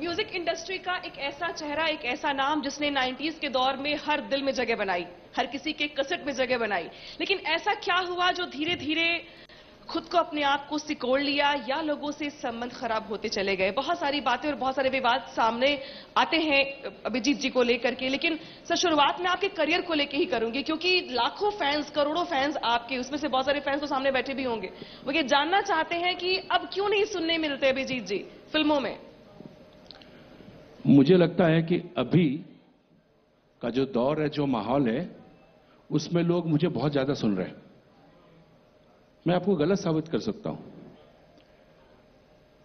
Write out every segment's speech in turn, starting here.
Music industry का एक ऐसा चेहरा, एक ऐसा नाम जिसने 90s के दौर में हर दिल में जगह बनाई, हर किसी के कसट में जगह बनाई। लेकिन ऐसा क्या हुआ जो धीरे धीरे खुद को अपने आप को सिकोड़ लिया या लोगों से संबंध खराब होते चले गए? बहुत सारी बातें और बहुत सारे विवाद सामने आते हैं अभिजीत जी को लेकर के। लेकिन सर, शुरुआत में आपके करियर को लेकर ही करूंगी, क्योंकि लाखों फैंस, करोड़ों फैंस आपके, उसमें से बहुत सारे फैंस तो सामने बैठे भी होंगे, वो ये जानना चाहते हैं कि अब क्यों नहीं सुनने मिलते अभिजीत जी फिल्मों में। मुझे लगता है कि अभी का जो दौर है, जो माहौल है, उसमें लोग मुझे बहुत ज्यादा सुन रहे हैं। मैं आपको गलत साबित कर सकता हूं।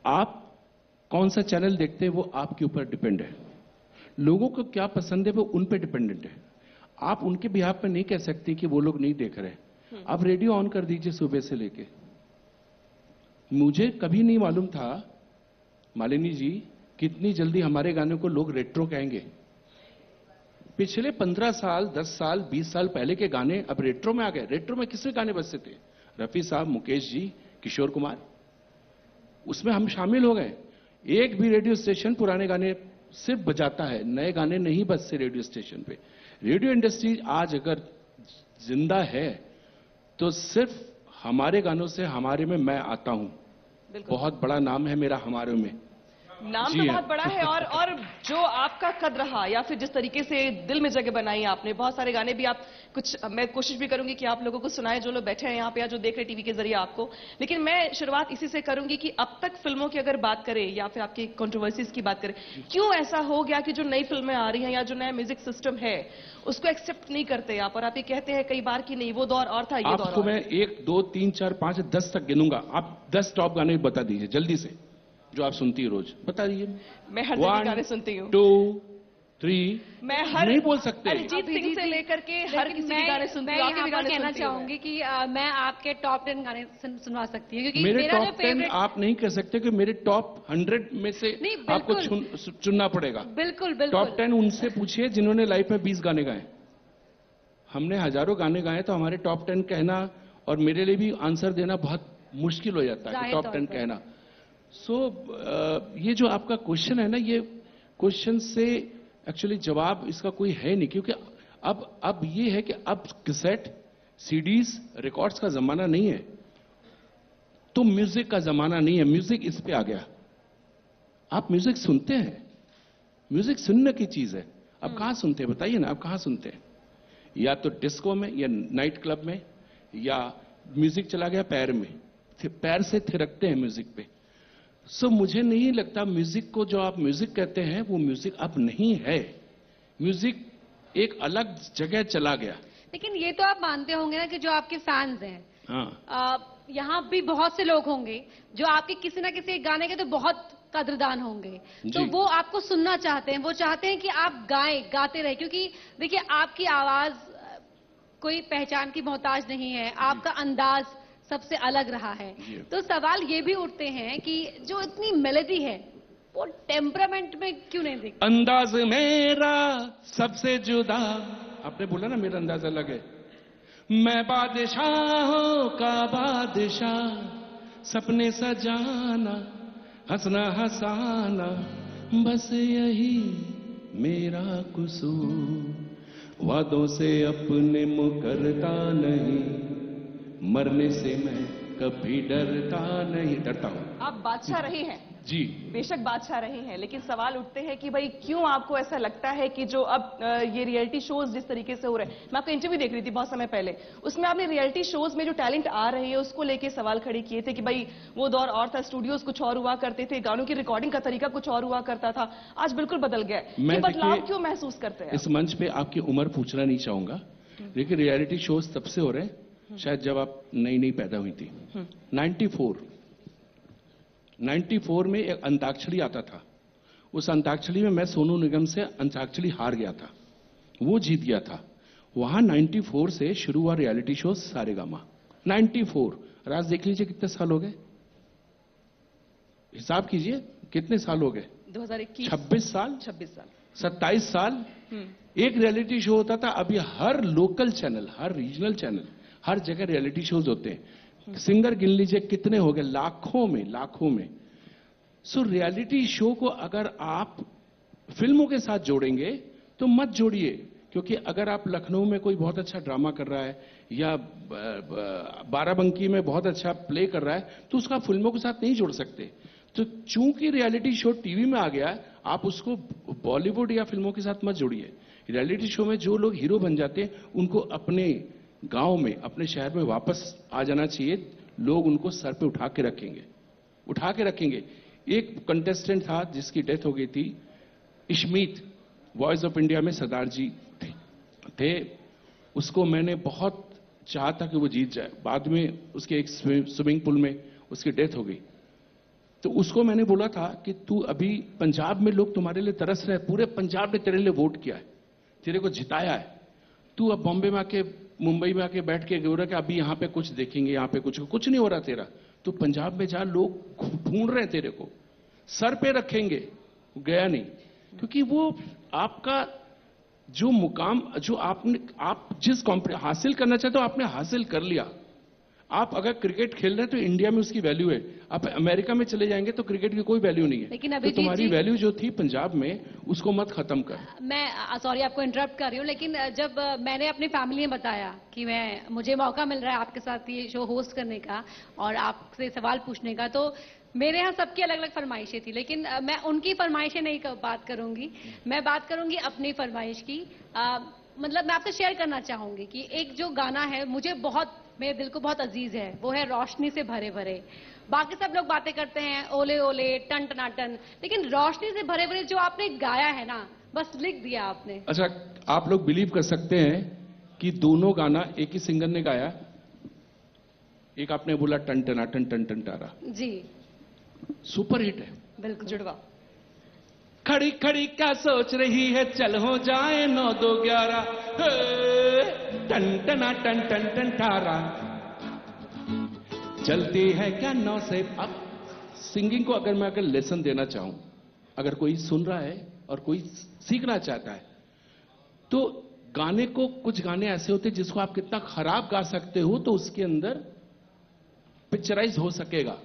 आप कौन सा चैनल देखते हैं वो आपके ऊपर डिपेंड है। लोगों को क्या पसंद है वो उन पे डिपेंडेंट है। आप उनके बिहाफ पे नहीं कह सकते कि वो लोग नहीं देख रहे। आप रेडियो ऑन कर दीजिए सुबह से लेके। मुझे कभी नहीं मालूम था, मालिनी जी, कितनी जल्दी हमारे गाने को लोग रेट्रो कहेंगे। पिछले 15 साल, 10 साल, 20 साल पहले के गाने अब रेट्रो में आ गए। रेट्रो में किसके गाने बजते थे? रफी साहब, मुकेश जी, किशोर कुमार, उसमें हम शामिल हो गए। एक भी रेडियो स्टेशन पुराने गाने सिर्फ बजाता है, नए गाने नहीं बजते रेडियो स्टेशन पे। रेडियो इंडस्ट्री आज अगर जिंदा है तो सिर्फ हमारे गानों से। हमारे में मैं आता हूं, बहुत बड़ा नाम है मेरा हमारे में। नाम तो बहुत बड़ा है और जो आपका कद रहा या फिर जिस तरीके से दिल में जगह बनाई आपने, बहुत सारे गाने भी आप कुछ, मैं कोशिश भी करूंगी कि आप लोगों को सुनाए, जो लोग बैठे हैं यहाँ पे या जो देख रहे टीवी के जरिए आपको। लेकिन मैं शुरुआत इसी से करूंगी कि अब तक फिल्मों की अगर बात करें या फिर आपकी कंट्रोवर्सीज की बात करें, क्यों ऐसा हो गया कि जो नई फिल्में आ रही हैं या जो नया म्यूजिक सिस्टम है उसको एक्सेप्ट नहीं करते आप, और आप ये कहते हैं कई बार कि नहीं वो दौर और था, ये दौर। आपको मैं 1 2 3 4 5 10 तक गिनूंगा, आप 10 टॉप गाने बता दीजिए जल्दी से, जो आप सुनती है रोज, बता दीजिए। मैं हर जगह गाने सुनती हूँ। 2 3 मैं हर नहीं बोल सकते। अरिजीत सिंह से लेकर के हर किसी के गाने सुनती हूँ। आपके भी गाने कहना चाहूंगी कि मैं आपके टॉप 10 गाने सुनवा सकती हूँ, क्योंकि मेरे मेरा टॉप 10 आप नहीं कह सकते कि मेरे टॉप 100 में से आपको चुनना पड़ेगा। बिल्कुल बिल्कुल। टॉप 10 उनसे पूछिए जिन्होंने लाइफ में 20 गाने गाए। हमने हजारों गाने गाए, तो हमारे टॉप 10 कहना और मेरे लिए भी आंसर देना बहुत मुश्किल हो जाता है, टॉप 10 कहना। ये जो आपका क्वेश्चन है ना, ये क्वेश्चन से एक्चुअली जवाब इसका कोई है नहीं, क्योंकि अब ये है कि अब कैसेट, सीडीज, रिकॉर्ड्स का जमाना नहीं है, तो म्यूजिक का जमाना नहीं है। म्यूजिक इस पे आ गया। आप म्यूजिक सुनते हैं, म्यूजिक सुनने की चीज है। अब कहां सुनते हैं बताइए ना, आप कहां सुनते हैं? या तो डिस्को में या नाइट क्लब में, या म्यूजिक चला गया पैर में, पैर से थिरकते हैं म्यूजिक पे। मुझे नहीं लगता म्यूजिक को, जो आप म्यूजिक कहते हैं वो म्यूजिक अब नहीं है। म्यूजिक एक अलग जगह चला गया। लेकिन ये तो आप मानते होंगे ना कि जो आपके फैंस हैं, हाँ, यहाँ भी बहुत से लोग होंगे जो आपके किसी ना किसी एक गाने के तो बहुत कद्रदान होंगे, तो वो आपको सुनना चाहते हैं, वो चाहते हैं कि आप गाते रहे, क्योंकि देखिए आपकी आवाज कोई पहचान की मोहताज नहीं है, आपका अंदाज सबसे अलग रहा है। तो सवाल ये भी उठते हैं कि जो इतनी मेलोडी है वो टेम्परामेंट में क्यों नहीं दिखती? अंदाज मेरा सबसे जुदा, आपने बोला ना मेरा अंदाज अलग है। मैं बादशाहों का बादशाह, सपने सजाना, हंसना हंसाना, बस यही मेरा कसूर। वादों से अपने मुकरता नहीं, मरने से मैं कभी डरता नहीं। डरता हूं। आप बादशाह रहे हैं जी, बेशक बादशाह रहे हैं, लेकिन सवाल उठते हैं कि भाई क्यों आपको ऐसा लगता है कि जो अब ये रियलिटी शोज जिस तरीके से हो रहे हैं, मैं आपका इंटरव्यू देख रही थी बहुत समय पहले, उसमें आपने रियलिटी शोज में जो टैलेंट आ रहे हैं उसको लेके सवाल खड़े किए थे कि भाई वो दौर और था, स्टूडियोज कुछ और हुआ करते थे, गानों की रिकॉर्डिंग का तरीका कुछ और हुआ करता था, आज बिल्कुल बदल गया है। ये बदलाव क्यों महसूस करते हैं? इस मंच पे आपकी उम्र पूछना नहीं चाहूंगा, लेकिन रियलिटी शोज तब से हो रहे हैं शायद जब आप नई पैदा हुई थी। 94 में एक अंताक्षरी आता था। उस अंताक्षरी में मैं सोनू निगम से अंताक्षरी हार गया था, वो जीत गया था। वहां 94 से शुरू हुआ रियलिटी शो सारेगामा। 94 और आज देख लीजिए कितने साल हो गए, हिसाब कीजिए कितने साल हो गए। 2021 26 साल, 27 साल। एक रियलिटी शो होता था, अभी हर लोकल चैनल, हर रीजनल चैनल, हर जगह रियलिटी शोज होते हैं। सिंगर गिन लीजिए कितने हो गए, लाखों में। सो रियलिटी शो को अगर आप फिल्मों के साथ जोड़ेंगे तो मत जोड़िए, क्योंकि अगर आप लखनऊ में कोई बहुत अच्छा ड्रामा कर रहा है या बाराबंकी में बहुत अच्छा प्ले कर रहा है तो उसका फिल्मों के साथ नहीं जोड़ सकते। तो चूंकि रियलिटी शो टीवी में आ गया है, आप उसको बॉलीवुड या फिल्मों के साथ मत जोड़िए। रियलिटी शो में जो लोग हीरो बन जाते हैं उनको अपने गांव में, अपने शहर में वापस आ जाना चाहिए। लोग उनको सर पे उठा के रखेंगे। एक कंटेस्टेंट था जिसकी डेथ हो गई थी, इशमीत, वॉइस ऑफ इंडिया में सरदार जी थे। उसको मैंने बहुत चाहा था कि वो जीत जाए। बाद में उसके एक स्विमिंग पूल में उसकी डेथ हो गई। तो उसको मैंने बोला था कि तू अभी, पंजाब में लोग तुम्हारे लिए तरस रहे हैं, पूरे पंजाब ने तेरे लिए वोट किया है, तेरे को जिताया है, तू अब बॉम्बे में आके, मुंबई में आके बैठ के बोल रहा कि अभी यहां पे कुछ देखेंगे, यहां पे कुछ नहीं हो रहा तेरा। तो पंजाब में जा, लोग ढूंढ रहे हैं तेरे को, सर पे रखेंगे। गया नहीं, क्योंकि वो आपका जो मुकाम, जो आप जिस हासिल करना चाहते हो आपने हासिल कर लिया। आप अगर क्रिकेट खेल रहे हैं तो इंडिया में उसकी वैल्यू है, आप अमेरिका में चले जाएंगे तो क्रिकेट की कोई वैल्यू नहीं है। लेकिन तो अभिजीत तुम्हारी जी, वैल्यू जो थी पंजाब में उसको मत खत्म कर। मैं सॉरी आपको इंटरप्ट कर रही हूँ, लेकिन जब मैंने अपनी फैमिली में बताया कि मुझे मौका मिल रहा है आपके साथ ये शो होस्ट करने का और आपसे सवाल पूछने का, तो मेरे यहाँ सबकी अलग अलग फरमाइशें थी, लेकिन मैं उनकी फरमाइशें नहीं बात करूंगी, मैं बात करूंगी अपनी फरमाइश की। मतलब मैं आपसे शेयर करना चाहूंगी कि एक जो गाना है मुझे बहुत, मेरे दिल को बहुत अजीज है, वो है रोशनी से भरे भरे। बाकी सब लोग बातें करते हैं ओले ओले, टन टनाटन, लेकिन रोशनी से भरे भरे जो आपने गाया है ना, बस लिख दिया आपने। अच्छा, आप लोग बिलीव कर सकते हैं कि दोनों गाना एक ही सिंगर ने गाया। एक आपने बोला टन टनाटन टन टन टारा, जी सुपर हिट है। बिल्कुल जुड़वा। खड़ी खड़ी क्या सोच रही है, चल हो जाए 9 2 11, टन टना टन टन टन टारा, चलती है क्या 9 से। अब सिंगिंग को अगर लेसन देना चाहूं, अगर कोई सुन रहा है और कोई सीखना चाहता है, तो गाने को, कुछ गाने ऐसे होते हैं जिसको आप कितना खराब गा सकते हो तो उसके अंदर पिक्चराइज हो सकेगा।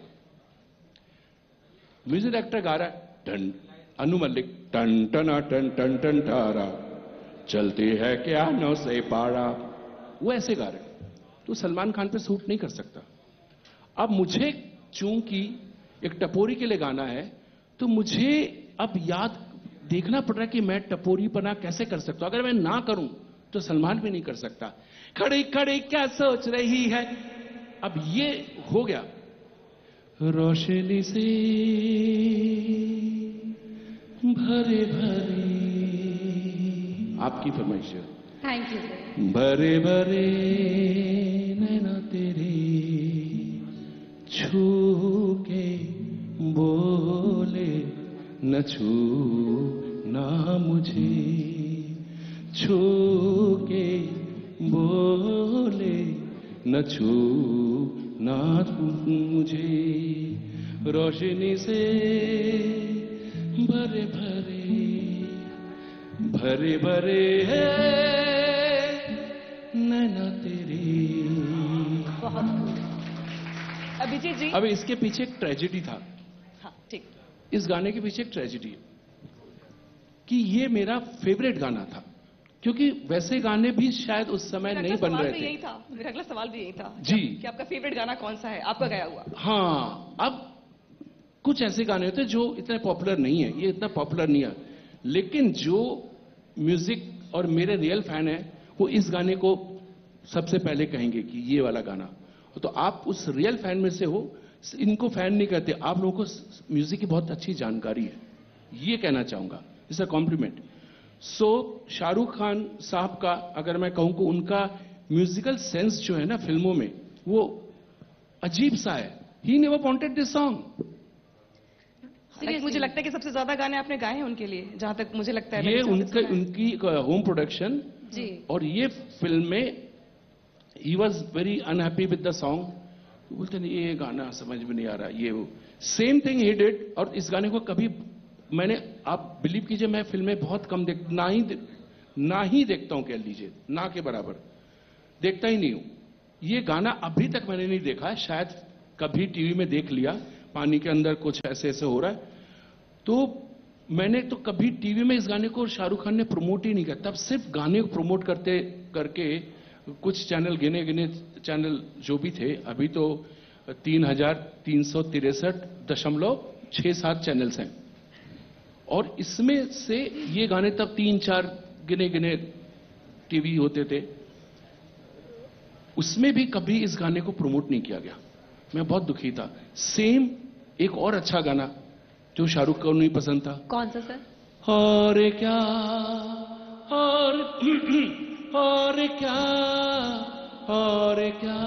म्यूजिक डायरेक्टर गा रहा है, टन, अनु मलिक, टन टना टन टन टन टारा, चलती है क्या 9 से पारा, वो ऐसे गा रहे, तो सलमान खान पे सूट नहीं कर सकता। अब मुझे चूंकि एक टपोरी के लिए गाना है, तो मुझे अब याद देखना पड़ रहा है कि मैं टपोरी पना कैसे कर सकता हूं। अगर मैं ना करूं तो सलमान भी नहीं कर सकता। खड़ी खड़ी क्या सोच रही है, अब ये हो गया। रोशनी से भरे भरे, आपकी फरमाइश है। Thank you sir. भरे भरे नैना तेरे, छू के बोले न छू ना मुझे, छू के बोले न छू ना मुझे, रोशनी से भरे भरे, भरे भरे है नैना तेरी। बहुत खूब। अभिजीत जी। अब इसके पीछे एक ट्रेजेडी था। हाँ ठीक। इस गाने के पीछे एक ट्रेजेडी है कि ये मेरा फेवरेट गाना था, क्योंकि वैसे गाने भी शायद उस समय नहीं बन रहे थे। यही था मेरा अगला सवाल भी यही था जी, कि आपका फेवरेट गाना कौन सा है, आपका गाया हुआ। हाँ, अब कुछ ऐसे गाने होते हैं जो इतने पॉपुलर नहीं है, ये इतना पॉपुलर नहीं है, लेकिन जो म्यूजिक और मेरे रियल फैन है वो इस गाने को सबसे पहले कहेंगे कि ये वाला गाना। तो आप उस रियल फैन में से हो, इनको फैन नहीं कहते, आप लोगों को म्यूजिक की बहुत अच्छी जानकारी है, ये कहना चाहूंगा, इट्स अ कॉम्प्लीमेंट। सो शाहरुख खान साहब का अगर मैं कहूं कि उनका म्यूजिकल सेंस जो है ना फिल्मों में, वो अजीब सा है। He never wanted this song. मुझे लगता है कि सबसे ज्यादा गाने आपने गाए हैं उनके लिए, जहां तक मुझे लगता है। ये उनकी होम प्रोडक्शन जी। और ये फिल्म में he was very unhappy with the song. बोलते नहीं ये गाना समझ में नहीं आ रहा, ये वो सेम थिंग ही डिड। और इस गाने को कभी मैंने, आप बिलीव कीजिए, मैं फिल्में बहुत कम ना ही देखता हूं, कह लीजिए ना के बराबर देखता ही नहीं हूं। ये गाना अभी तक मैंने नहीं देखा है, शायद कभी टीवी में देख लिया, पानी के अंदर कुछ ऐसे ऐसे हो रहा है, तो मैंने तो कभी टीवी में इस गाने को शाहरुख खान ने प्रमोट ही नहीं किया। तब सिर्फ गाने को प्रमोट करते करके कुछ चैनल गिने गिने चैनल जो भी थे, अभी तो 3,363.67 चैनल्स हैं, और इसमें से ये गाने तब 3-4 गिने गिने टीवी होते थे, उसमें भी कभी इस गाने को प्रमोट नहीं किया गया। मैं बहुत दुखी था। सेम एक और अच्छा गाना जो शाहरुख को नहीं पसंद था। कौन सा सर? और क्या, और क्या, और क्या,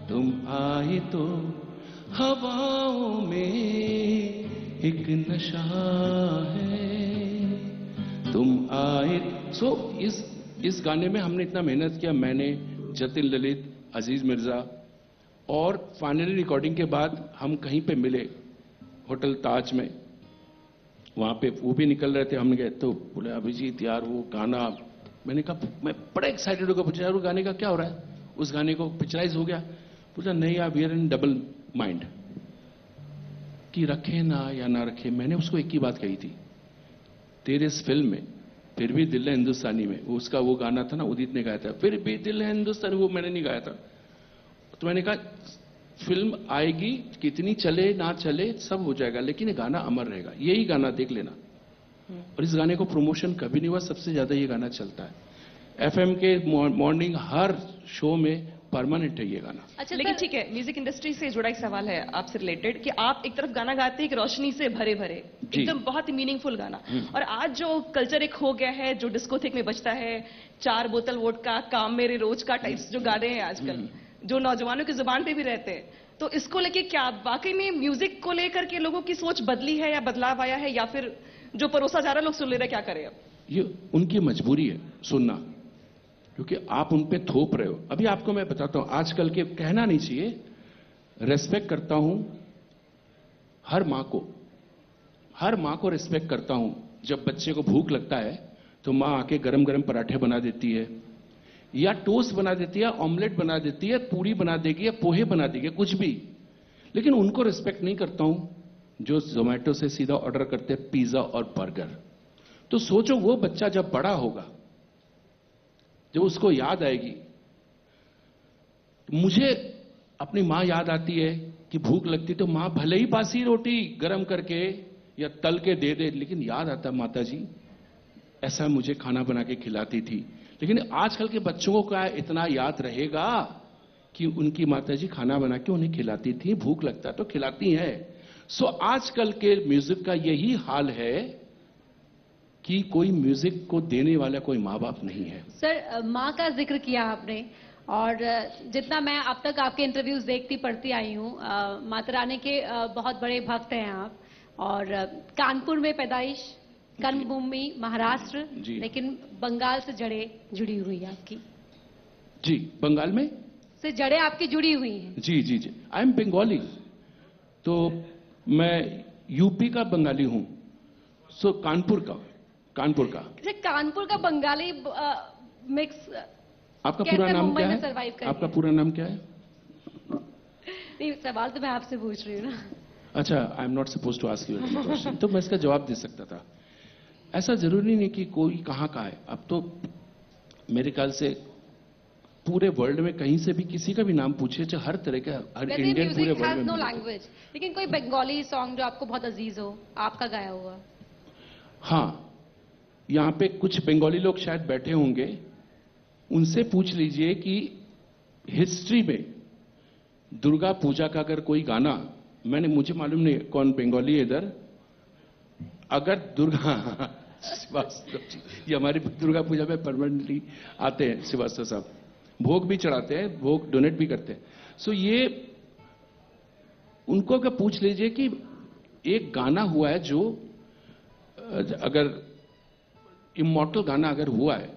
तुम आए तो हवाओं में एक नशा है, तुम आए। इस गाने में हमने इतना मेहनत किया, मैंने, जतिन ललित, अजीज मिर्जा, और फाइनली रिकॉर्डिंग के बाद हम कहीं पे मिले होटल ताज में, वहां पे वो भी निकल रहे थे, हमने कहा तो बोले अभिजीत यार वो गाना, मैंने कहा मैं बड़ा एक्साइटेड होकर पूछा यार वो गाने का क्या हो रहा है, उस गाने को पिक्चराइज हो गया? बोला नहीं यार we are in double mind कि रखे ना या ना रखे। मैंने उसको एक ही बात कही थी, तेरे इस फिल्म में फिर भी दिल है हिंदुस्तानी में, वो उसका वो गाना था ना, उदित ने गाया था, फिर भी दिल है हिंदुस्तानी, वो मैंने नहीं गाया था। तो मैंने कहा फिल्म आएगी, कितनी चले ना चले सब हो जाएगा, लेकिन ये गाना अमर रहेगा, यही गाना देख लेना। और इस गाने को प्रमोशन कभी नहीं हुआ, सबसे ज्यादा ये गाना चलता है एफएम के मॉर्निंग हर शो में, परमानेंट है ये गाना। अच्छा लेकिन सर, ठीक है, म्यूजिक इंडस्ट्री से जुड़ा एक सवाल है आपसे रिलेटेड कि आप एक तरफ गाना गाते हैं एक रोशनी से भरे भरे, एकदम बहुत ही मीनिंगफुल गाना, और आज जो कल्चर एक हो गया है जो डिस्कोथेक में बजता है, 4 बोतल वोडका, काम मेरे रोज का टाइप्स जो गाने हैं आजकल जो नौजवानों की जुबान पे भी रहते हैं, तो इसको लेके क्या वाकई में म्यूजिक को लेकर के लोगों की सोच बदली है या बदलाव आया है, या फिर जो परोसा जा रहा है लोग सुन ले रहे, क्या करें अब? ये उनकी मजबूरी है सुनना, क्योंकि आप उन पे थोप रहे हो। अभी आपको मैं बताता हूं, आजकल के कहना नहीं चाहिए, रेस्पेक्ट करता हूं हर मां को रेस्पेक्ट करता हूं। जब बच्चे को भूख लगता है तो मां आके गरम गरम पराठे बना देती है, या टोस्ट बना देती है, ऑमलेट बना देती है, पूरी बना देगी या पोहे बना देगी, कुछ भी। लेकिन उनको रिस्पेक्ट नहीं करता हूं जो जोमेटो से सीधा ऑर्डर करते हैं पिज्जा और बर्गर। तो सोचो वो बच्चा जब बड़ा होगा, जब उसको याद आएगी, मुझे अपनी मां याद आती है कि भूख लगती तो मां भले ही बासी रोटी गरम करके या तल के दे दे, लेकिन याद आता माता जी ऐसा मुझे खाना बना के खिलाती थी। लेकिन आजकल के बच्चों को क्या इतना याद रहेगा कि उनकी माताजी खाना बना के उन्हें खिलाती थी, भूख लगता तो खिलाती हैं। सो आजकल के म्यूजिक का यही हाल है कि कोई म्यूजिक को देने वाला कोई माँ बाप नहीं है। सर माँ का जिक्र किया आपने, और जितना मैं अब तक आपके इंटरव्यूज देखती पढ़ती आई हूँ, माता रानी के बहुत बड़े भक्त हैं आप, और कानपुर में पैदाइश, कर्मभूमि महाराष्ट्र, लेकिन बंगाल से जड़ें जुड़ी हुई है आपकी। जी, बंगाल में से जड़ें आपकी जुड़ी हुई हैं। जी जी जी, आई एम बंगाली, तो मैं यूपी का बंगाली हूं, सो कानपुर का। कानपुर का बंगाली मिक्स। आपका पूरा नाम क्या है? आपका पूरा नाम क्या है? नहीं, सवाल तो मैं आपसे पूछ रही हूँ ना। अच्छा, I am not suppose to ask you question, तो मैं इसका जवाब दे सकता था। ऐसा जरूरी नहीं कि कोई कहाँ का है, अब तो मेरे ख्याल से पूरे वर्ल्ड में कहीं से भी किसी का भी नाम पूछे, चाहे हर तरह का, हर इंडियन पूरे वर्ल्ड में। नो लैंग्वेज, लेकिन कोई बंगाली सॉन्ग जो आपको बहुत अजीज हो, आपका गाया हुआ? हाँ, यहाँ पे कुछ बंगाली लोग शायद बैठे होंगे, उनसे पूछ लीजिए कि हिस्ट्री में दुर्गा पूजा का अगर कोई गाना, मुझे मालूम नहीं कौन बंगाली है इधर, अगर दुर्गा श्रीवास्तव जी, ये हमारी दुर्गा पूजा में परमानेंटली आते हैं, श्रीवास्तव साहब भोग भी चढ़ाते हैं, भोग डोनेट भी करते हैं। सो ये उनको अगर पूछ लीजिए कि एक गाना हुआ है जो अगर इमॉर्टल गाना अगर हुआ है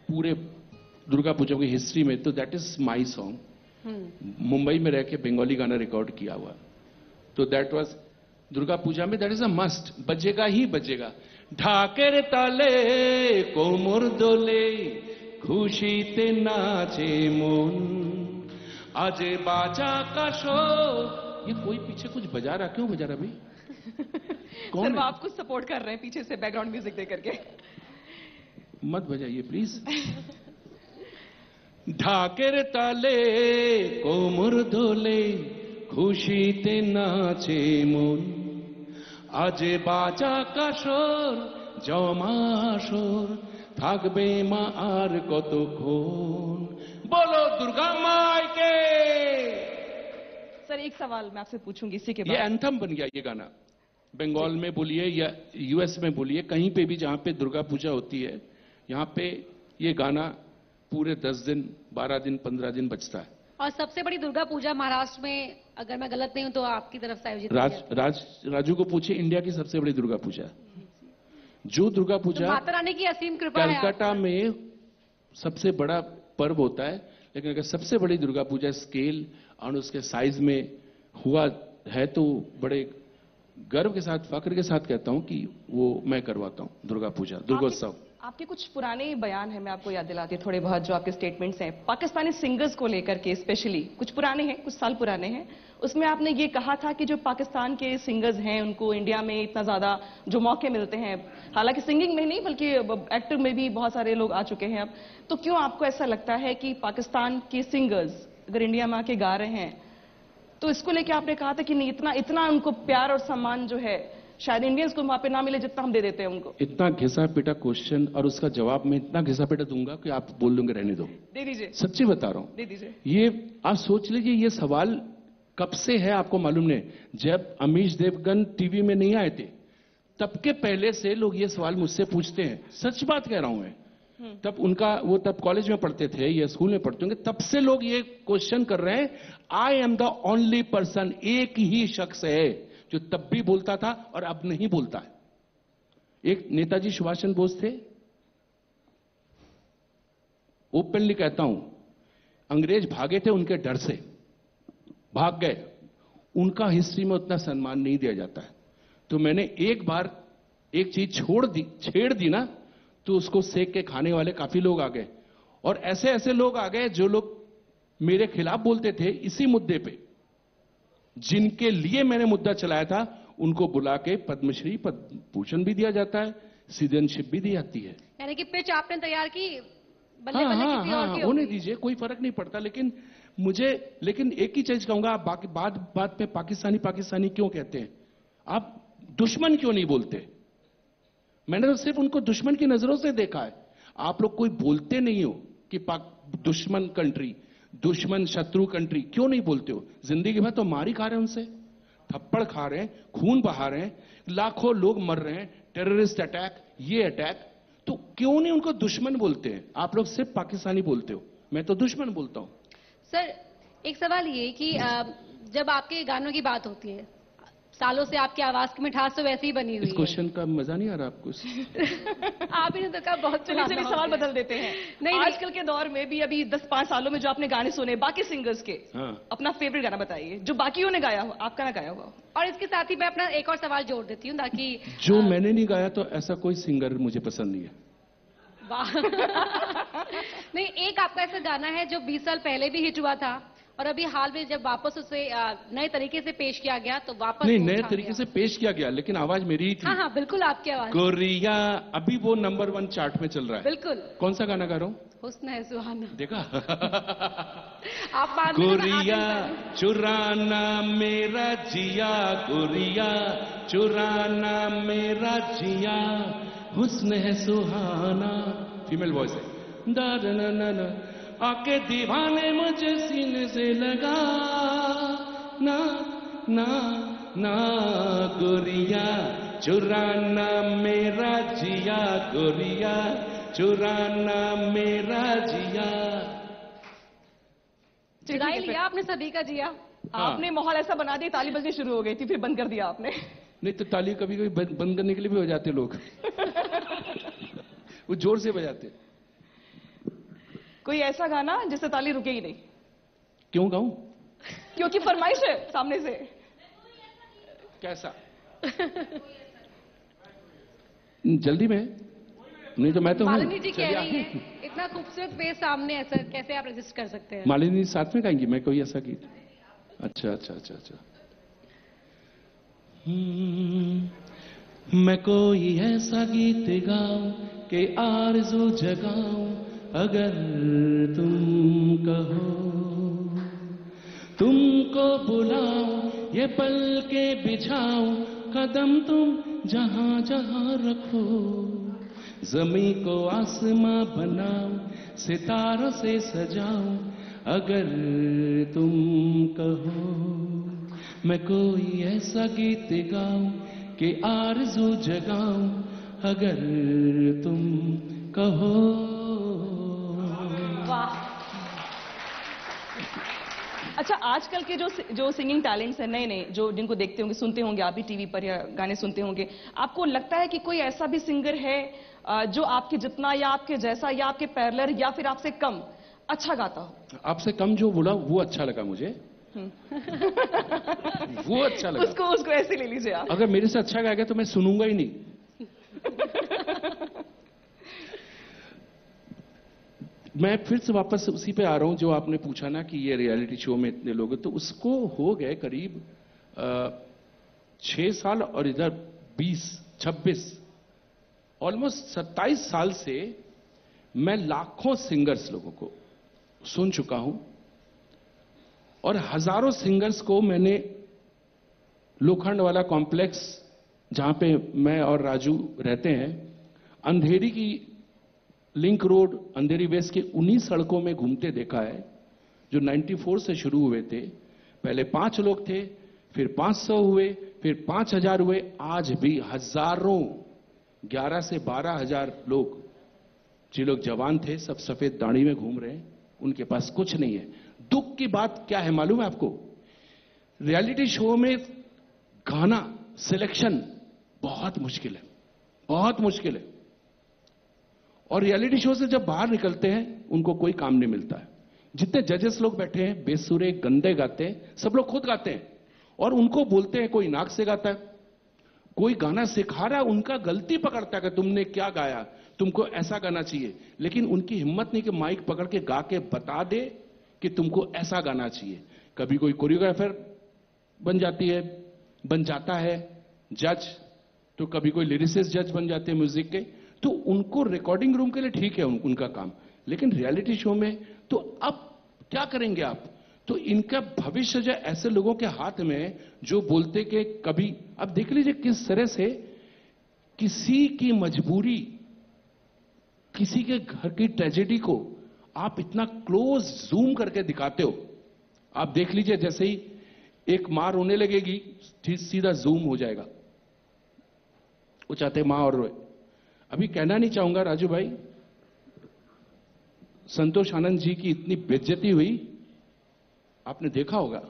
पूरे दुर्गा पूजा की हिस्ट्री में, तो that is my song. Mumbai में रह के बंगाली गाना रिकॉर्ड किया हुआ, तो दैट वाज दुर्गा पूजा में, दैट इज अ मस्ट, बजेगा ही बजेगा। ढाकेर ताले कोमर दोले खुशीते नाचे मन, आज बाजा का शो। ये कोई पीछे कुछ बजा रहा, क्यों बजा रहा भाई? कौन सर वो है? आपको सपोर्ट कर रहे हैं पीछे से बैकग्राउंड म्यूजिक दे करके। मत बजाइए प्लीज। ঢাকের তালে কোমর দোলে খুশিতে নাচে মন, আজে বাজা কাসর জমাসর থাকবে মা আর কতক্ষণ, বলো দুর্গা মাইকে। सर एक सवाल मैं आपसे पूछूंगी इसी के ये बाद। एंथम बन गया ये गाना। बंगाल में बोलिए या यूएस में बोलिए, कहीं पे भी जहां पे दुर्गा पूजा होती है, यहां पे ये गाना पूरे 10 दिन 12 दिन 15 दिन बजता है। और सबसे बड़ी दुर्गा पूजा महाराष्ट्र में, अगर मैं गलत नहीं हूं तो आपकी तरफ से आयोजित राजू को पूछे, इंडिया की सबसे बड़ी दुर्गा पूजा, जो दुर्गा तो पूजा माता रानी की असीम कृपा है। कलकत्ता में सबसे बड़ा पर्व होता है, लेकिन अगर सबसे बड़ी दुर्गा पूजा स्केल और उसके साइज में हुआ है तो बड़े गर्व के साथ, फक्र के साथ कहता हूं कि वो मैं करवाता हूं दुर्गा पूजा, दुर्गोत्सव। आपके कुछ पुराने बयान हैं, मैं आपको याद दिलाती हूँ थोड़े बहुत, जो आपके स्टेटमेंट्स हैं पाकिस्तानी सिंगर्स को लेकर के, स्पेशली कुछ पुराने हैं, कुछ साल पुराने हैं। उसमें आपने ये कहा था कि जो पाकिस्तान के सिंगर्स हैं उनको इंडिया में इतना ज्यादा जो मौके मिलते हैं, हालांकि सिंगिंग में नहीं बल्कि एक्टर में भी बहुत सारे लोग आ चुके हैं अब, तो क्यों आपको ऐसा लगता है कि पाकिस्तान के सिंगर्स अगर इंडिया में आके गा रहे हैं, तो इसको लेके आपने कहा था कि नहीं, इतना इतना उनको प्यार और सम्मान जो है शायद इंडियंस को वहां पे ना मिले जितना हम दे देते हैं उनको। इतना घिसा पिटा क्वेश्चन और उसका जवाब मैं इतना घिसा पिटा दूंगा कि आप बोल दूंगे रहने दो। दे दीजिए, सच्ची बता रहा हूं। दे दीजिए। ये आप सोच लीजिए, ये सवाल कब से है आपको मालूम नहीं। जब अमीश देवगन टीवी में नहीं आए थे तब के पहले से लोग ये सवाल मुझसे पूछते हैं, सच बात कह रहा हूं मैं। तब उनका वो तब कॉलेज में पढ़ते थे या स्कूल में पढ़ते होंगे, तब से लोग ये क्वेश्चन कर रहे हैं। I am the only person, एक ही शख्स है जो तब भी बोलता था और अब नहीं बोलता है। एक नेताजी सुभाष चंद्र बोस थे, ओपनली कहता हूं, अंग्रेज भागे थे उनके डर से, भाग गए, उनका हिस्ट्री में उतना सम्मान नहीं दिया जाता है। तो मैंने एक बार एक चीज छेड़ दी ना, तो उसको सेक के खाने वाले काफी लोग आ गए, और ऐसे ऐसे लोग आ गए जो लोग मेरे खिलाफ बोलते थे इसी मुद्दे पे, जिनके लिए मैंने मुद्दा चलाया था, उनको बुला के पद्मश्री पद्म भूषण भी दिया जाता है, सिटीजनशिप भी दी जाती है। यानी कि पिच आपने तैयार की, बल्ले हाँ बल्ले हाँ किसी और हाँ, की होने होगी। दीजिए, कोई फर्क नहीं पड़ता। लेकिन एक ही चीज कहूंगा, आप बाकी बात में पाकिस्तानी पाकिस्तानी क्यों कहते हैं? आप दुश्मन क्यों नहीं बोलते? मैंने तो सिर्फ उनको दुश्मन की नजरों से देखा है। आप लोग कोई बोलते नहीं हो कि दुश्मन कंट्री, दुश्मन शत्रु कंट्री, क्यों नहीं बोलते हो? जिंदगी भर तो मार ही खा रहे हैं उनसे, थप्पड़ खा रहे हैं, खून बहा रहे हैं, लाखों लोग मर रहे हैं, टेररिस्ट अटैक, ये अटैक, तो क्यों नहीं उनको दुश्मन बोलते हैं? आप लोग सिर्फ पाकिस्तानी बोलते हो, मैं तो दुश्मन बोलता हूं। सर एक सवाल ये कि जब आपके गानों की बात होती है, सालों से आपकी आवाज की मिठास तो वैसे ही बनी हुई इस क्वेश्चन का मजा नहीं आ रहा आपको? आप ही ने तो कहा बहुत चलिए चलिए सवाल बदल देते हैं। नहीं, आजकल के दौर में भी अभी 10-5 सालों में जो आपने गाने सुने बाकी सिंगर्स के, हाँ। अपना फेवरेट गाना बताइए जो बाकियों ने गाया हो, आपका ना गाया हुआ। और इसके साथ ही मैं अपना एक और सवाल जोड़ देती हूँ ताकि जो मैंने नहीं गाया तो ऐसा कोई सिंगर मुझे पसंद नहीं है। वाह नहीं, एक आपका ऐसा गाना है जो 20 साल पहले भी हिट हुआ था और अभी हाल में जब वापस उसे नए तरीके से पेश किया गया तो वापस नहीं, वो नए उठा तरीके गया। से पेश किया गया, लेकिन आवाज मेरी ही थी। हाँ हाँ बिल्कुल आपकी आवाज, गोरिया, अभी वो नंबर 1 चार्ट में चल रहा है। बिल्कुल। कौन सा गाना गा रहा हूँ? हुस्न है सुहाना। देखा? आप बाद में गोरिया चुराना मेरा जिया, गोरिया चुराना मेरा जिया, हुस्न है सुहाना, फीमेल वॉइस है। ना आके दीवाने मुझे सीने से लगा, ना ना ना गोरिया चुराना मेरा जिया, गोरिया चुराना मेरा जिया। चुरा ही लिया आपने सभी का जिया। आपने माहौल ऐसा बना दिया, ताली बजनी शुरू हो गई थी, फिर बंद कर दिया आपने। नहीं तो ताली कभी कभी बंद करने के लिए भी हो जाते लोग वो जोर से बजाते। कोई ऐसा गाना जिससे ताली रुके ही नहीं? क्यों गाऊं? क्योंकि फरमाइश है सामने से। कैसा? जल्दी में, नहीं तो मैं तो हूं। मालिनी जी कह चलिए रही है, इतना खूबसूरत बेस सामने, ऐसा कैसे आप रजिस्ट कर सकते हैं? मालिनी साथ में गाएंगी, मैं कोई ऐसा गीत? अच्छा अच्छा अच्छा अच्छा। मैं कोई ऐसा गीत गाऊं कि आरज़ू जगाऊं अगर तुम कहो, तुमको बुलाऊं ये पल के बिछाऊं कदम तुम जहां जहां रखो, जमी को आसमां बनाऊं सितारों से सजाऊं अगर तुम कहो। मैं कोई ऐसा गीत गाऊं कि आरज़ू जगाऊं अगर तुम कहो। वाह। अच्छा, आजकल के जो सिंगिंग टैलेंट्स हैं नए नए, जो जिनको देखते होंगे, सुनते होंगे आप भी टीवी पर या गाने सुनते होंगे, आपको लगता है कि कोई ऐसा भी सिंगर है जो आपके जितना या आपके जैसा या आपके पैरेलल या फिर आपसे कम अच्छा गाता हो? आपसे कम जो बोला वो अच्छा लगा मुझे। वो अच्छा लगा। उसको ऐसे ले लीजिए आप। अगर मेरे से अच्छा गाएगा तो मैं सुनूंगा ही नहीं। मैं फिर से वापस उसी पे आ रहा हूं जो आपने पूछा ना कि ये रियलिटी शो में इतने लोग, तो उसको हो गए करीब 6 साल और इधर 26 ऑलमोस्ट 27 साल से मैं लाखों सिंगर्स लोगों को सुन चुका हूं और हजारों सिंगर्स को मैंने लोखंड वाला कॉम्प्लेक्स जहां पे मैं और राजू रहते हैं, अंधेरी की लिंक रोड, अंधेरी वेस्ट की उन्हीं सड़कों में घूमते देखा है जो 94 से शुरू हुए थे। पहले 5 लोग थे, फिर 500 हुए, फिर 5000 हुए, आज भी हजारों 11 से 12 हजार लोग, जो लोग जवान थे सब सफेद दाढ़ी में घूम रहे हैं, उनके पास कुछ नहीं है। दुख की बात क्या है मालूम है आपको? रियलिटी शो में गाना सिलेक्शन बहुत मुश्किल है, बहुत मुश्किल है। और रियलिटी शो से जब बाहर निकलते हैं उनको कोई काम नहीं मिलता है। जितने जजेस लोग बैठे हैं बेसुरे गंदे गाते हैं, सब लोग खुद गाते हैं और उनको बोलते हैं, कोई नाक से गाता है, कोई गाना सिखा रहा है, उनका गलती पकड़ता है कि तुमने क्या गाया, तुमको ऐसा गाना चाहिए, लेकिन उनकी हिम्मत नहीं कि माइक पकड़ के गा के बता दे कि तुमको ऐसा गाना चाहिए। कभी कोई कोरियोग्राफर बन जाती है, बन जाता है जज, तो कभी कोई लिरिसिस्ट जज बन जाते हैं म्यूजिक के, तो उनको रिकॉर्डिंग रूम के लिए ठीक है उनका काम, लेकिन रियलिटी शो में तो अब क्या करेंगे आप? तो इनका भविष्य जो ऐसे लोगों के हाथ में जो बोलते कि कभी, अब देख लीजिए किस तरह से किसी की मजबूरी, किसी के घर की ट्रेजेडी को आप इतना क्लोज जूम करके दिखाते हो। आप देख लीजिए जैसे ही एक मां रोने लगेगी सीधा जूम हो जाएगा, वो चाहते मां और रोए। अभी कहना नहीं चाहूंगा राजू भाई, संतोष आनंद जी की इतनी बेइज्जती हुई, आपने देखा होगा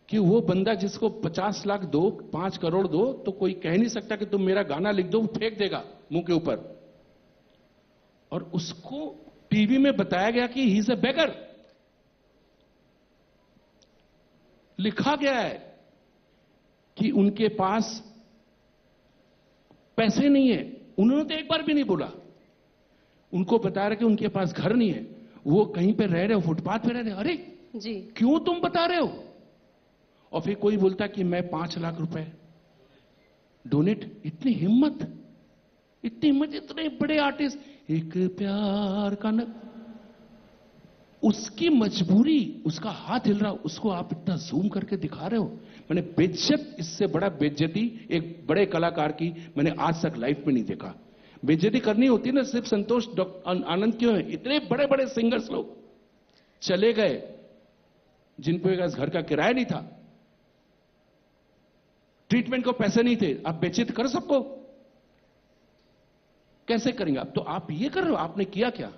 कि वो बंदा जिसको 50 लाख दो, 5 करोड़ दो, तो कोई कह नहीं सकता कि तुम मेरा गाना लिख दो, वो फेंक देगा मुंह के ऊपर। और उसको टीवी में बताया गया कि ही इज अ बेगर। लिखा गया है कि उनके पास पैसे नहीं है, उन्होंने तो एक बार भी नहीं बोला। उनको बता रहे कि उनके पास घर नहीं है, वो कहीं पे रह रहे हो, फुटपाथ पे रह रहे हो। अरे जी, क्यों तुम बता रहे हो? और फिर कोई बोलता कि मैं 5 लाख रुपए डोनेट। इतनी हिम्मत, इतने बड़े आर्टिस्ट, एक प्यार का न, उसकी मजबूरी, उसका हाथ हिल रहा, उसको आप इतना जूम करके दिखा रहे हो। मैंने बेइज्जत, इससे बड़ा बेइज्जती एक बड़े कलाकार की मैंने आज तक लाइफ में नहीं देखा। बेइज्जती करनी होती ना सिर्फ संतोष आनंद क्यों है, इतने बड़े बड़े सिंगर्स लोग चले गए जिन पे घर का किराया नहीं था, ट्रीटमेंट को पैसे नहीं थे, आप बेइज्जत कर सबको कैसे करेंगे आप? तो आप ये कर रहे हो, आपने किया क्या?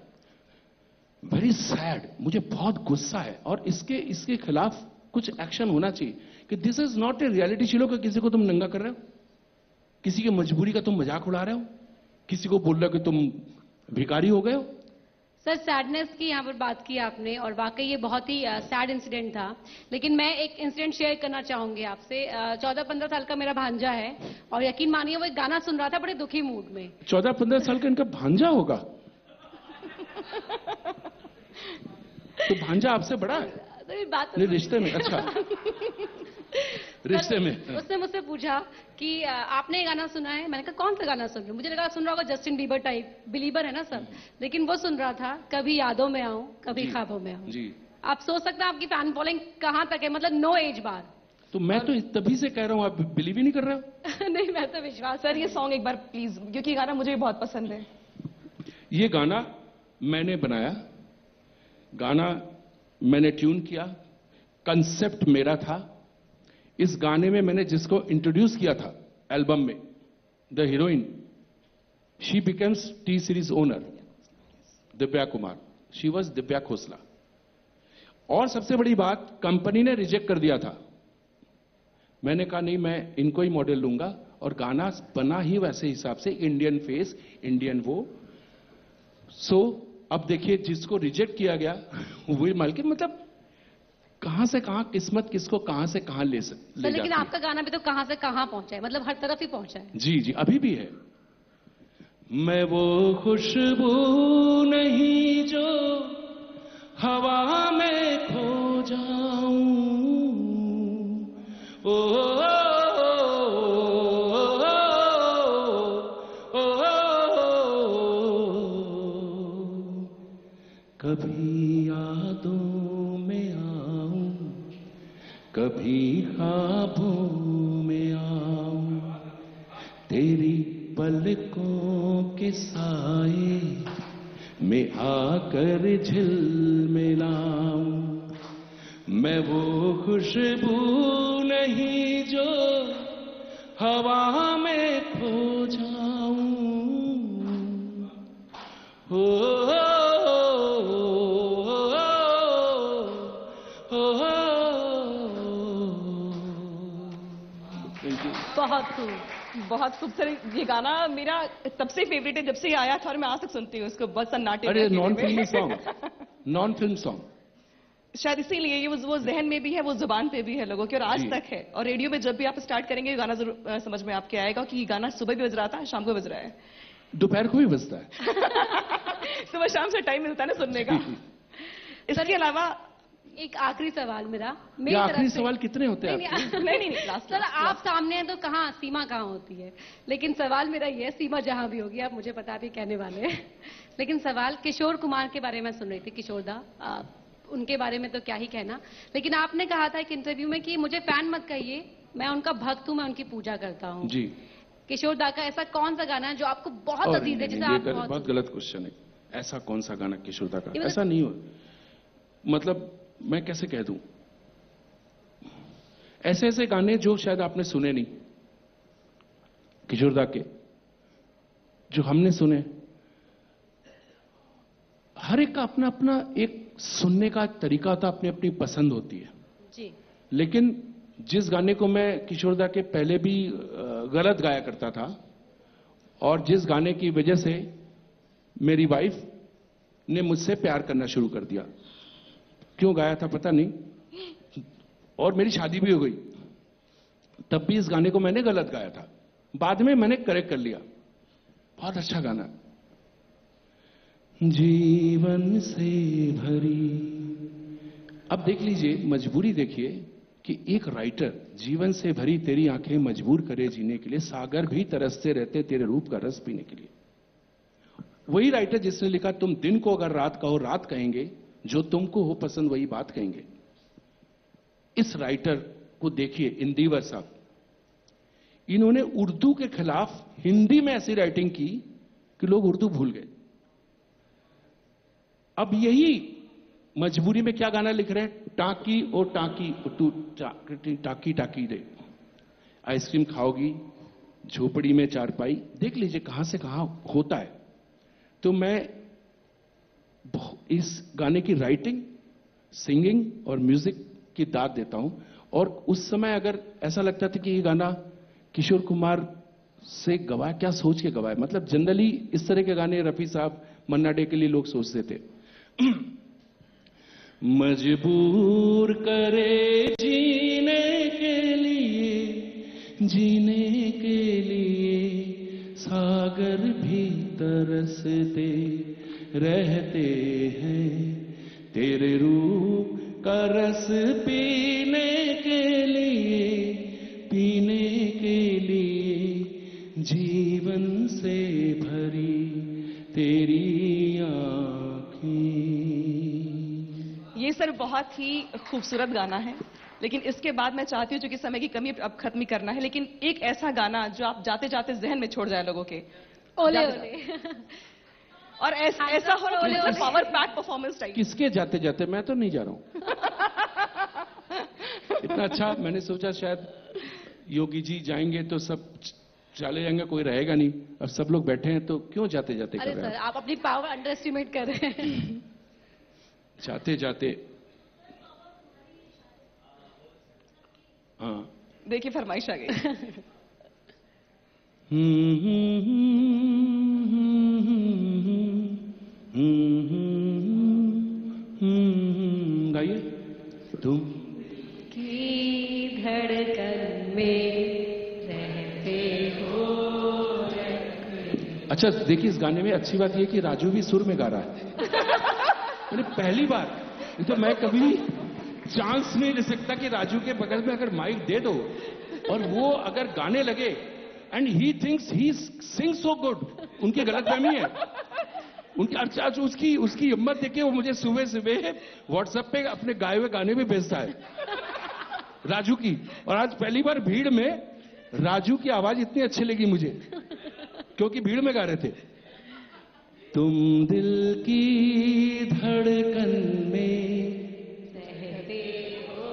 वेरी सैड, मुझे बहुत गुस्सा है। और इसके खिलाफ कुछ एक्शन होना चाहिए कि this is not a reality show कि किसी को तुम नंगा कर रहे हो, किसी की मजबूरी का तुम मजाक उड़ा रहे हो, किसी को बोल रहे हो कि तुम भिखारी हो गए हो। सर, सैडनेस की यहाँ पर बात की आपने और वाकई ये बहुत ही सैड इंसिडेंट था, लेकिन मैं एक इंसिडेंट शेयर करना चाहूंगी आपसे। 14-15 साल का मेरा भांजा है और यकीन मानिए वो एक गाना सुन रहा था बड़े दुखी मूड में। 14-15 साल का इनका भांजा होगा? तो भांजा आपसे बड़ा है? तो ये बात रिश्ते में? अच्छा। रिश्ते में। उसने मुझसे पूछा कि आपने ये गाना सुना है? मैंने कहा कौन सा गाना सुन रहे हो? मुझे लगा सुन रहा होगा जस्टिन बीबर टाइप, बिलीवर है ना सर, लेकिन वो सुन रहा था कभी यादों में आऊं कभी जी, ख्वाबों में आऊं। जी। आप सोच सकते हैं आपकी फैन फॉलोइंग कहां तक है, मतलब नो एज बार। तो मैं तो तभी से कह रहा हूं, आप बिलीव ही नहीं कर रहे हो। नहीं, मैं तो विश्वास सर ये सॉन्ग एक बार प्लीज, क्योंकि ये गाना मुझे भी बहुत पसंद है। ये गाना मैंने बनाया, गाना मैंने ट्यून किया, कंसेप्ट मेरा था। इस गाने में मैंने जिसको इंट्रोड्यूस किया था एल्बम में, the heroine, she becomes T series owner, Divya Kumar. She was Divya Khosla. और सबसे बड़ी बात, कंपनी ने रिजेक्ट कर दिया था। मैंने कहा नहीं, मैं इनको ही मॉडल लूंगा, और गाना बना ही वैसे हिसाब से, इंडियन फेस इंडियन वो। सो अब देखिए, जिसको रिजेक्ट किया गया वही मालकिन, मतलब कहां से कहां किस्मत किसको कहां से कहां ले सर, लेकिन आपका गाना भी तो कहां से कहां पहुंचा है, मतलब हर तरफ ही पहुंचा है। जी जी, अभी भी है। मैं वो खुशबू नहीं जो हवा में खो जाऊं, ओ, कभी यादों में आऊं कभी ख्वाबों में आऊं, तेरी पलकों के साए में आकर झिलमिलाऊं। मैं वो खुशबू नहीं जो हवा में खो जाऊं, हो, बहुत खूब। बहुत खूबसूरत। ये गाना मेरा तब से फेवरेट है जब से ये आया था, और मैं आज तक सुनती हूँ इसको बहुत सन्नाटे में, अरे अकेले नॉन में। फिल्मी सॉन्ग, नॉन फिल्म सॉन्ग। शायद इसीलिए ये वो जहन में भी है, वो जुबान पे भी है लोगों के, और आज जी। तक है। और रेडियो में जब भी आप स्टार्ट करेंगे ये गाना जरूर समझ में आपके आएगा कि ये गाना सुबह भी बज रहा था, शाम को बज रहा है। दोपहर को भी बजता है। सुबह शाम से टाइम मिलता है ना सुनने का। इसके अलावा एक आखिरी सवाल मेरा, ये मेरी तरफ आखिरी से। सवाल कितने होते हैं नहीं, आपके? नहीं, लास्ट सर आप सामने हैं तो कहाँ सीमा कहाँ होती है, लेकिन सवाल मेरा ये है, सीमा जहां भी होगी आप मुझे पता भी कहने वाले हैं। लेकिन सवाल किशोर कुमार के बारे में सुन रही थी, किशोर दा, उनके बारे में तो क्या ही कहना, लेकिन आपने कहा था एक इंटरव्यू में कि मुझे फैन मत कहिए, मैं उनका भक्त हूं, मैं उनकी पूजा करता हूं। जी। किशोर दा का ऐसा कौन सा गाना है जो आपको बहुत और अजीज है, जिसे ये आप बहुत गलत क्वेश्चन है। ऐसा कौन सा गाना किशोर दा का? ये मतलब- ऐसा नहीं हो, मतलब मैं कैसे कह दूं, ऐसे ऐसे गाने जो शायद आपने सुने नहीं किशोर दा के, जो हमने सुने। हर एक का अपना अपना एक सुनने का तरीका होता, अपनी अपनी पसंद होती है। जी। लेकिन जिस गाने को मैं किशोर दा के पहले भी गलत गाया करता था, और जिस गाने की वजह से मेरी वाइफ ने मुझसे प्यार करना शुरू कर दिया, क्यों गाया था पता नहीं, और मेरी शादी भी हो गई, तब भी इस गाने को मैंने गलत गाया था। बाद में मैंने करेक्ट कर लिया। बहुत अच्छा गाना। जीवन से भरी, अब देख लीजिए, मजबूरी देखिए कि एक राइटर, जीवन से भरी तेरी आंखें मजबूर करे जीने के लिए, सागर भी तरसते रहते तेरे रूप का रस पीने के लिए। वही राइटर जिसने लिखा तुम दिन को अगर रात कहो रात कहेंगे, जो तुमको हो पसंद वही बात कहेंगे। इस राइटर को देखिए, इंदिवर साहब, इन्होंने उर्दू के खिलाफ हिंदी में ऐसी राइटिंग की कि लोग उर्दू भूल गए। अब यही मजबूरी में क्या गाना लिख रहे हैं, टाकी ओ टाकी तू टाकी टाकी दे, आइसक्रीम खाओगी झोपड़ी में चारपाई। देख लीजिए कहां से कहां होता है। तो मैं इस गाने की राइटिंग, सिंगिंग और म्यूजिक की दाद देता हूं। और उस समय अगर ऐसा लगता था कि ये गाना किशोर कुमार से गवाए, क्या सोच के गवाए, मतलब जनरली इस तरह के गाने रफी साहब, मन्ना डे के लिए लोग सोचते थे। मजबूर करे जीने के लिए सागर भी तरसते रहते हैं, तेरे रूप का रस पीने के लिए जीवन से भरी तेरी आँखें। ये सर बहुत ही खूबसूरत गाना है, लेकिन इसके बाद मैं चाहती हूँ, चूंकि समय की कमी अब खत्म ही करना है, लेकिन एक ऐसा गाना जो आप जाते जाते जहन में छोड़ जाए लोगों के। ओले जाते ओले। और ऐसा हो पावर पैक परफॉर्मेंस टाइप। किसके जाते जाते? मैं तो नहीं जा रहा हूं। इतना अच्छा, मैंने सोचा शायद योगी जी जाएंगे तो सब चले जाएंगे, कोई रहेगा नहीं, और सब लोग बैठे हैं तो क्यों जाते जाते कर अरे रहे सर, हैं? आप अपनी पावर अंडर एस्टिमेट कर रहे हैं। जाते जाते, हाँ देखिए फरमाइश आ गई। गाइए। तुम की धड़कन में रहते हो। अच्छा देखिए, इस गाने में अच्छी बात यह कि राजू भी सुर में गा रहा है। मैंने पहली बार, नहीं तो मैं कभी चांस नहीं ले सकता कि राजू के बगल में अगर माइक दे दो और वो अगर गाने लगे and he thinks he sing so good. उनकी गलतफहमी है उनकी। अच्छा, उसकी हिम्मत देखिए, वो मुझे सुबह सुबह व्हाट्सएप पे अपने गाए हुए गाने भी भेजता है राजू की। और आज पहली बार भीड़ में राजू की आवाज इतनी अच्छी लगी मुझे, क्योंकि भीड़ में गा रहे थे। तुम दिल की धड़कन में रहते हो।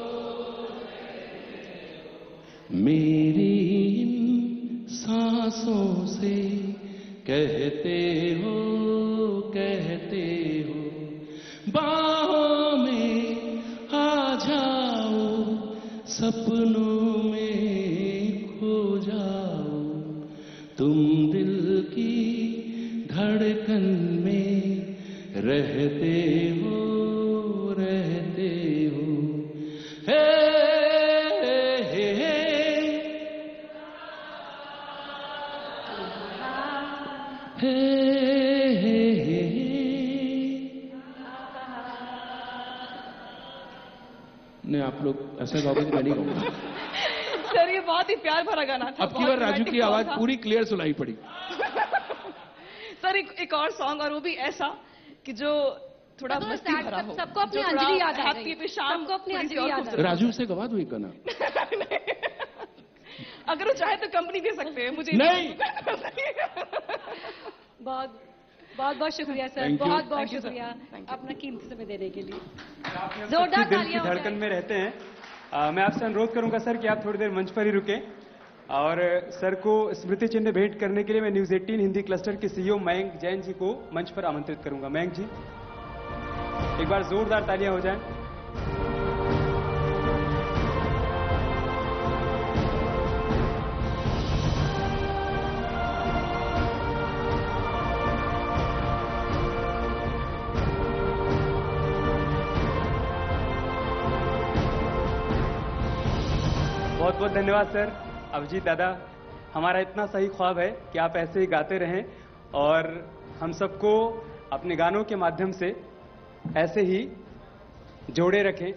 मेरी इन सांसों से कहते हो, कहते हो, बाहों में आ जाओ, सपनों में खो जाओ। तुम दिल की धड़कन में रहते हो, रहते हो। हे हे हे हे हे हे। नहीं, आप लोग ऐसा गाओगे तो मैं नहीं गाऊंगा। सर ये बहुत ही प्यार भरा गाना था। अब की बार राजू की आवाज पूरी क्लियर सुनाई पड़ी। सर एक और सॉन्ग, और वो भी ऐसा कि जो थोड़ा तो मस्ती भरा हो। सबको अपनी जो थोड़ा अंजलि याद आ हैप्पी गई। पे शाम सबको अपनी थोड़ी सी अंजलि और याद आ खूबसूरत। राजू से गवा दो एक गाना। अगर वो चाहे तो कंपनी दे सकते हैं मुझे। नहीं। बहुत बहुत बहुत शुक्रिया सर, Thank you. बहुत बहुत Thank you, sir. शुक्रिया Thank you. अपना कीमती समय देने के लिए। सबकी जोरदार दिल की तालियां हो धड़कन जाए। में रहते हैं। मैं आपसे अनुरोध करूंगा सर कि आप थोड़ी देर मंच पर ही रुकें, और सर को स्मृति चिन्ह भेंट करने के लिए मैं न्यूज 18 हिंदी क्लस्टर के सीईओ मयंक जैन जी को मंच पर आमंत्रित करूंगा। मयंक जी, एक बार जोरदार तालियां हो जाएं। बहुत बहुत धन्यवाद सर। अभिजीत दादा, हमारा इतना सही ख्वाब है कि आप ऐसे ही गाते रहें और हम सबको अपने गानों के माध्यम से ऐसे ही जोड़े रखें।